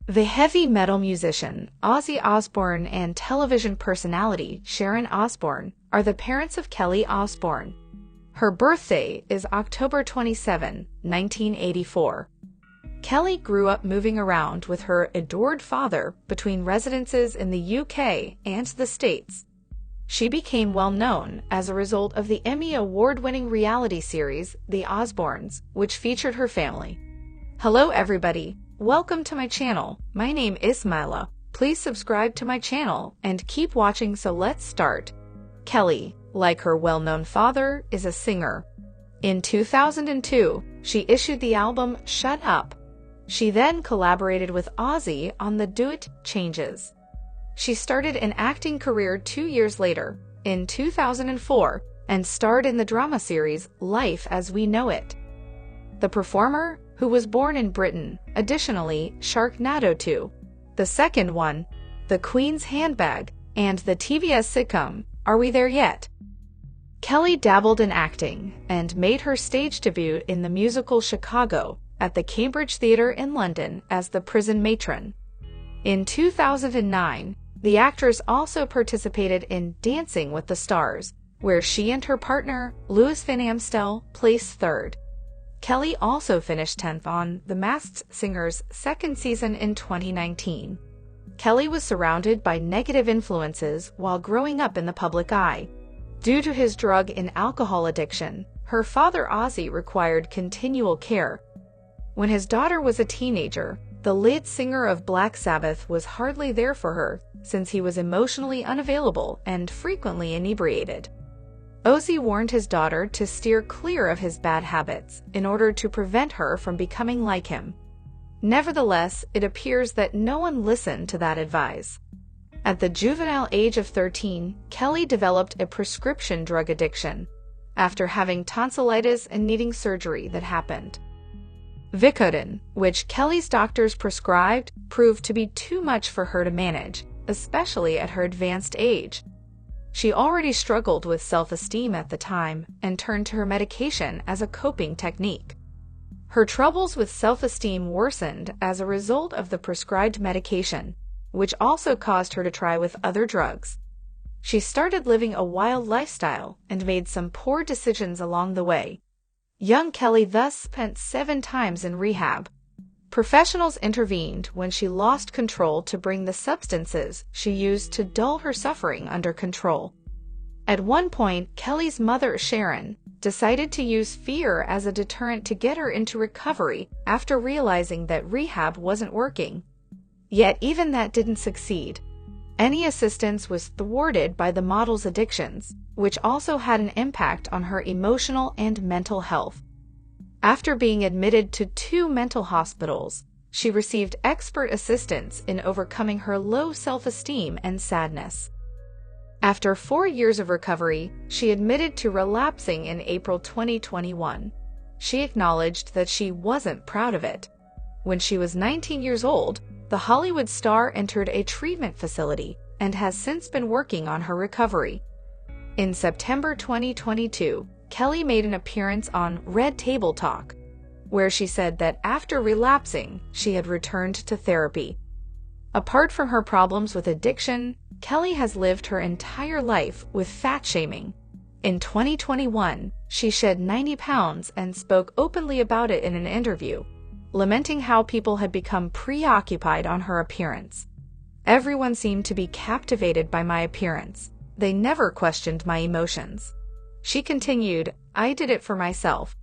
The heavy metal musician Ozzy Osbourne and television personality Sharon Osbourne are the parents of Kelly Osbourne. Her birthday is October 27, 1984. Kelly grew up moving around with her adored father between residences in the UK and the States. She became well known as a result of the Emmy award-winning reality series The Osbournes, which featured her family. Hello everybody, welcome to my channel. My name is Ismaila. Please subscribe to my channel and keep watching, so let's start. Kelly, like her well-known father, is a singer. In 2002, she issued the album Shut Up. She then collaborated with Ozzy on the duet Changes. She started an acting career 2 years later, in 2004, and starred in the drama series Life as We Know It. The performer, who was born in Britain, additionally Sharknado 2, the second one, The Queen's Handbag, and the TBS sitcom Are We There Yet? Kelly dabbled in acting and made her stage debut in the musical Chicago at the Cambridge Theatre in London as the prison matron. In 2009, the actress also participated in Dancing with the Stars, where she and her partner, Louis Van Amstel, placed third. Kelly also finished 10th on The Masked Singer's second season in 2019. Kelly was surrounded by negative influences while growing up in the public eye. Due to his drug and alcohol addiction, her father Ozzy required continual care. When his daughter was a teenager, the lead singer of Black Sabbath was hardly there for her, since he was emotionally unavailable and frequently inebriated. Ozzy warned his daughter to steer clear of his bad habits in order to prevent her from becoming like him. Nevertheless, it appears that no one listened to that advice. At the juvenile age of 13, Kelly developed a prescription drug addiction after having tonsillitis and needing surgery that happened. Vicodin, which Kelly's doctors prescribed, proved to be too much for her to manage, especially at her advanced age. She already struggled with self-esteem at the time and turned to her medication as a coping technique. Her troubles with self-esteem worsened as a result of the prescribed medication, which also caused her to try with other drugs. She started living a wild lifestyle and made some poor decisions along the way. Young Kelly thus spent 7 times in rehab. Professionals intervened when she lost control to bring the substances she used to dull her suffering under control. At one point, Kelly's mother, Sharon, decided to use fear as a deterrent to get her into recovery after realizing that rehab wasn't working. Yet even that didn't succeed. Any assistance was thwarted by the model's addictions, which also had an impact on her emotional and mental health. After being admitted to 2 mental hospitals, she received expert assistance in overcoming her low self-esteem and sadness. After 4 years of recovery, she admitted to relapsing in April 2021. She acknowledged that she wasn't proud of it. When she was 19 years old, the Hollywood star entered a treatment facility and has since been working on her recovery. In September 2022, Kelly made an appearance on Red Table Talk, where she said that after relapsing, she had returned to therapy. Apart from her problems with addiction, Kelly has lived her entire life with fat shaming. In 2021, she shed 90 pounds and spoke openly about it in an interview, lamenting how people had become preoccupied on her appearance. Everyone seemed to be captivated by my appearance. They never questioned my emotions. She continued, "I did it for myself.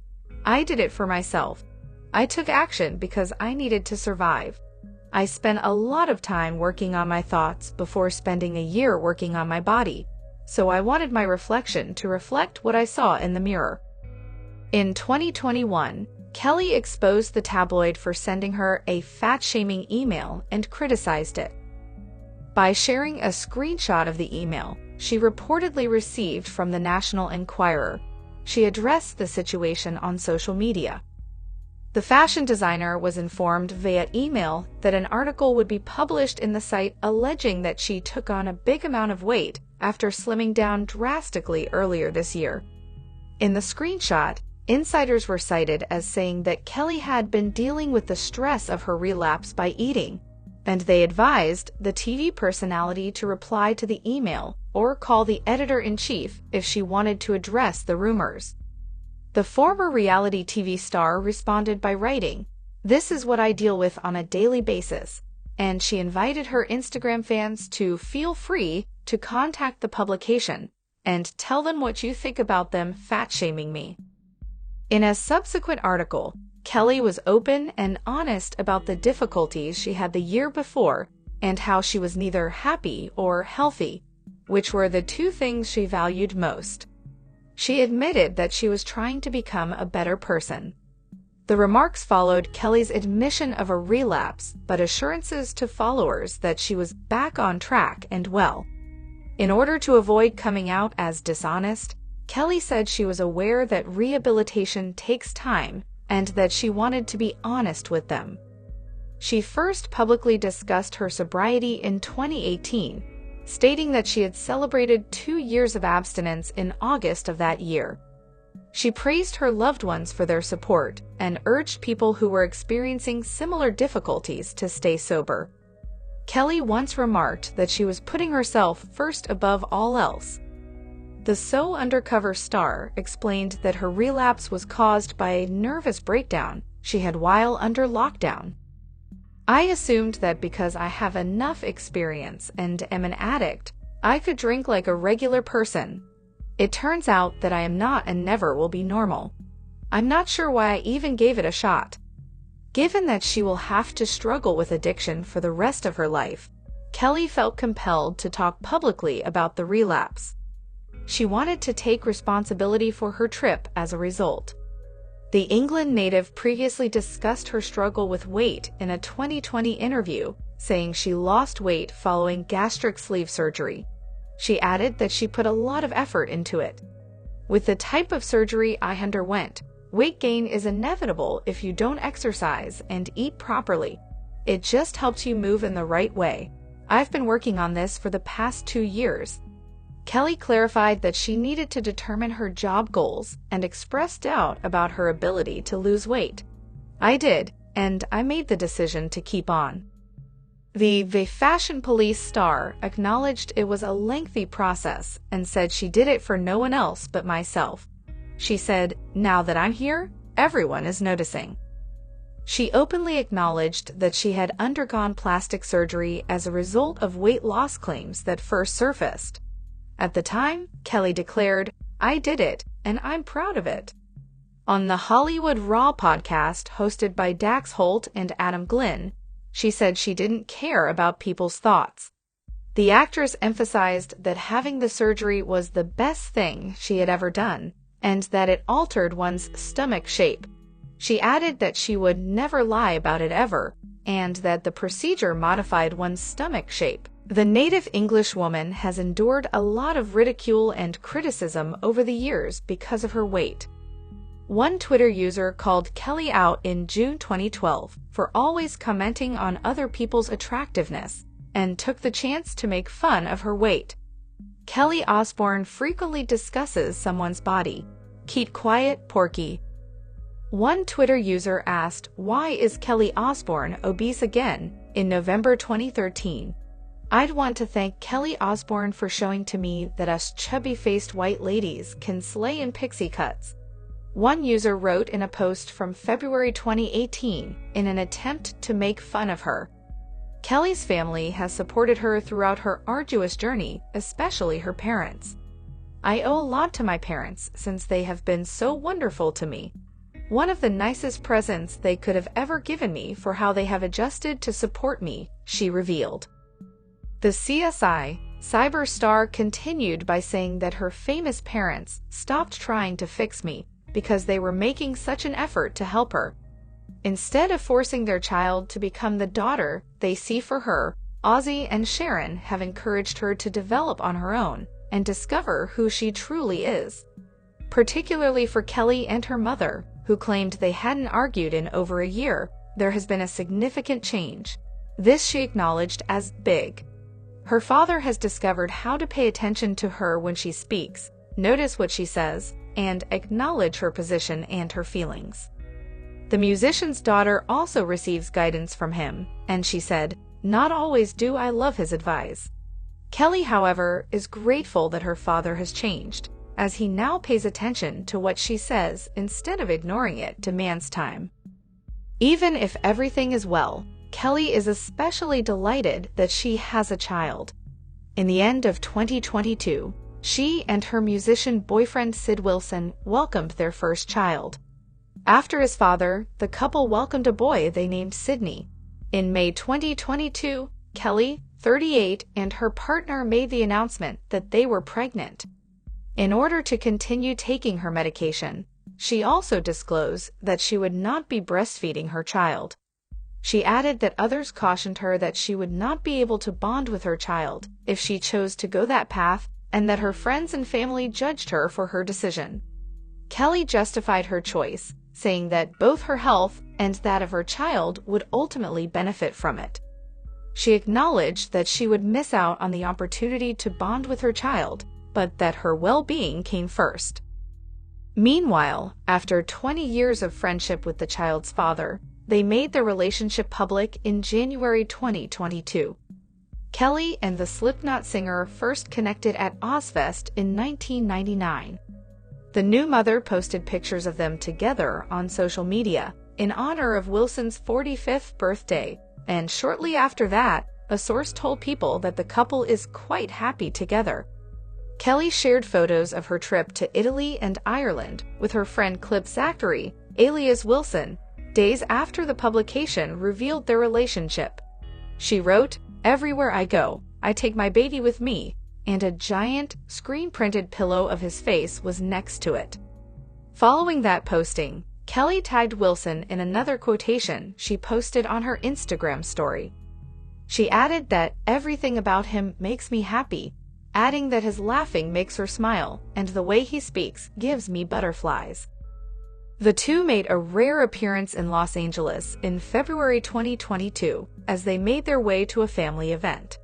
I did it for myself. I took action because I needed to survive. I spent a lot of time working on my thoughts before spending a year working on my body, so I wanted my reflection to reflect what I saw in the mirror." In 2021, Kelly exposed the tabloid for sending her a fat-shaming email and criticized it. By sharing a screenshot of the email she reportedly received from the National Enquirer, she addressed the situation on social media. The fashion designer was informed via email that an article would be published in the site alleging that she took on a big amount of weight after slimming down drastically earlier this year. In the screenshot, insiders were cited as saying that Kelly had been dealing with the stress of her relapse by eating, and they advised the TV personality to reply to the email or call the editor-in-chief if she wanted to address the rumors. The former reality TV star responded by writing, "This is what I deal with on a daily basis," and she invited her Instagram fans to feel free to contact the publication and tell them what you think about them fat-shaming me. In a subsequent article, Kelly was open and honest about the difficulties she had the year before and how she was neither happy or healthy, which were the two things she valued most. She admitted that she was trying to become a better person. The remarks followed Kelly's admission of a relapse, but assurances to followers that she was back on track and well. In order to avoid coming out as dishonest, Kelly said she was aware that rehabilitation takes time and that she wanted to be honest with them. She first publicly discussed her sobriety in 2018, stating that she had celebrated 2 years of abstinence in August of that year. She praised her loved ones for their support and urged people who were experiencing similar difficulties to stay sober. Kelly once remarked that she was putting herself first above all else. The So Undercover star explained that her relapse was caused by a nervous breakdown she had while under lockdown. "I assumed that because I have enough experience and am an addict, I could drink like a regular person. It turns out that I am not and never will be normal. I'm not sure why I even gave it a shot." Given that she will have to struggle with addiction for the rest of her life, Kelly felt compelled to talk publicly about the relapse. She wanted to take responsibility for her trip as a result. The England native previously discussed her struggle with weight in a 2020 interview, saying she lost weight following gastric sleeve surgery. She added that she put a lot of effort into it. "With the type of surgery I underwent, weight gain is inevitable if you don't exercise and eat properly. It just helps you move in the right way. I've been working on this for the past 2 years. Kelly clarified that she needed to determine her job goals and expressed doubt about her ability to lose weight. "I did, and I made the decision to keep on." The Fashion Police star acknowledged it was a lengthy process and said she did it for no one else but myself. She said, "Now that I'm here, everyone is noticing." She openly acknowledged that she had undergone plastic surgery as a result of weight loss claims that first surfaced. At the time, Kelly declared, "I did it, and I'm proud of it." On the Hollywood Raw podcast hosted by Dax Holt and Adam Glynn, she said she didn't care about people's thoughts. The actress emphasized that having the surgery was the best thing she had ever done, and that it altered one's stomach shape. She added that she would never lie about it ever, and that the procedure modified one's stomach shape. The native English woman has endured a lot of ridicule and criticism over the years because of her weight. One Twitter user called Kelly out in June 2012 for always commenting on other people's attractiveness and took the chance to make fun of her weight. Kelly Osbourne frequently discusses someone's body. "Keep quiet, Porky." One Twitter user asked, "Why is Kelly Osbourne obese again?" in November 2013. "I'd want to thank Kelly Osbourne for showing to me that us chubby-faced white ladies can slay in pixie cuts." One user wrote in a post from February 2018 in an attempt to make fun of her. Kelly's family has supported her throughout her arduous journey, especially her parents. "I owe a lot to my parents since they have been so wonderful to me. One of the nicest presents they could have ever given me for how they have adjusted to support me," she revealed. The CSI cyber star continued by saying that her famous parents stopped trying to fix me because they were making such an effort to help her. Instead of forcing their child to become the daughter they see for her, Ozzy and Sharon have encouraged her to develop on her own and discover who she truly is. Particularly for Kelly and her mother, who claimed they hadn't argued in over a year, there has been a significant change. This she acknowledged as big. Her father has discovered how to pay attention to her when she speaks, notice what she says, and acknowledge her position and her feelings. The musician's daughter also receives guidance from him, and she said, Not always do I love his advice. Kelly, however, is grateful that her father has changed, as he now pays attention to what she says instead of ignoring it demands time. Even if everything is well, Kelly is especially delighted that she has a child. In the end of 2022, she and her musician boyfriend Sid Wilson welcomed their first child. After his father, the couple welcomed a boy they named Sydney. In May 2022, Kelly, 38, and her partner made the announcement that they were pregnant. In order to continue taking her medication, she also disclosed that she would not be breastfeeding her child. She added that others cautioned her that she would not be able to bond with her child if she chose to go that path, and that her friends and family judged her for her decision. Kelly justified her choice, saying that both her health and that of her child would ultimately benefit from it. She acknowledged that she would miss out on the opportunity to bond with her child, but that her well-being came first. Meanwhile, after 20 years of friendship with the child's father, they made their relationship public in January 2022. Kelly and the Slipknot singer first connected at Ozzfest in 1999. The new mother posted pictures of them together on social media in honor of Wilson's 45th birthday, and shortly after that, a source told People that the couple is quite happy together. Kelly shared photos of her trip to Italy and Ireland with her friend Clip Zachary, alias Wilson, days after the publication revealed their relationship. She wrote, "Everywhere I go, I take my baby with me," and a giant, screen-printed pillow of his face was next to it. Following that posting, Kelly tagged Wilson in another quotation she posted on her Instagram story. She added that everything about him makes me happy, adding that his laughing makes her smile and the way he speaks gives me butterflies. The two made a rare appearance in Los Angeles in February 2022 as they made their way to a family event.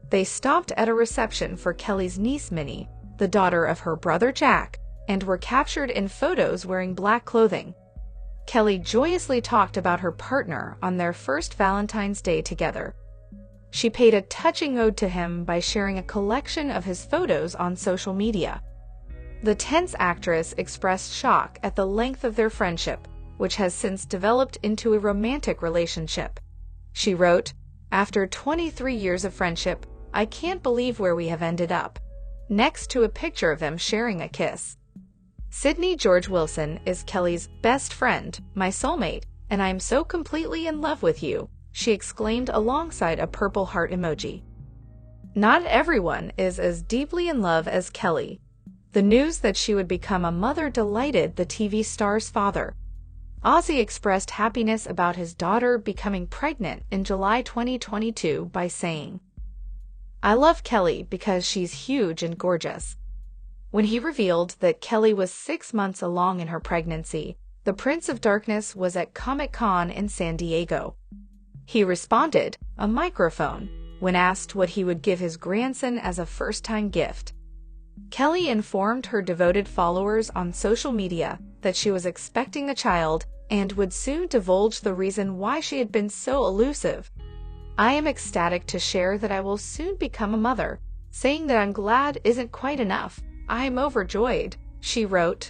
They stopped at a reception for Kelly's niece Minnie, the daughter of her brother Jack, and were captured in photos wearing black clothing. Kelly joyously talked about her partner on their first Valentine's Day together. She paid a touching ode to him by sharing a collection of his photos on social media. The tense actress expressed shock at the length of their friendship, which has since developed into a romantic relationship. She wrote, "After 23 years of friendship, I can't believe where we have ended up," next to a picture of them sharing a kiss. Sydney George Wilson is Kelly's best friend, my soulmate, and I'm so completely in love with you, she exclaimed alongside a purple heart emoji. Not everyone is as deeply in love as Kelly. The news that she would become a mother delighted the TV star's father. Ozzy expressed happiness about his daughter becoming pregnant in July 2022 by saying, "I love Kelly because she's huge and gorgeous." When he revealed that Kelly was 6 months along in her pregnancy, the Prince of Darkness was at Comic-Con in San Diego. He responded, a microphone, when asked what he would give his grandson as a first-time gift. Kelly informed her devoted followers on social media that she was expecting a child and would soon divulge the reason why she had been so elusive. "I am ecstatic to share that I will soon become a mother. Saying that I'm glad isn't quite enough. I am overjoyed," she wrote.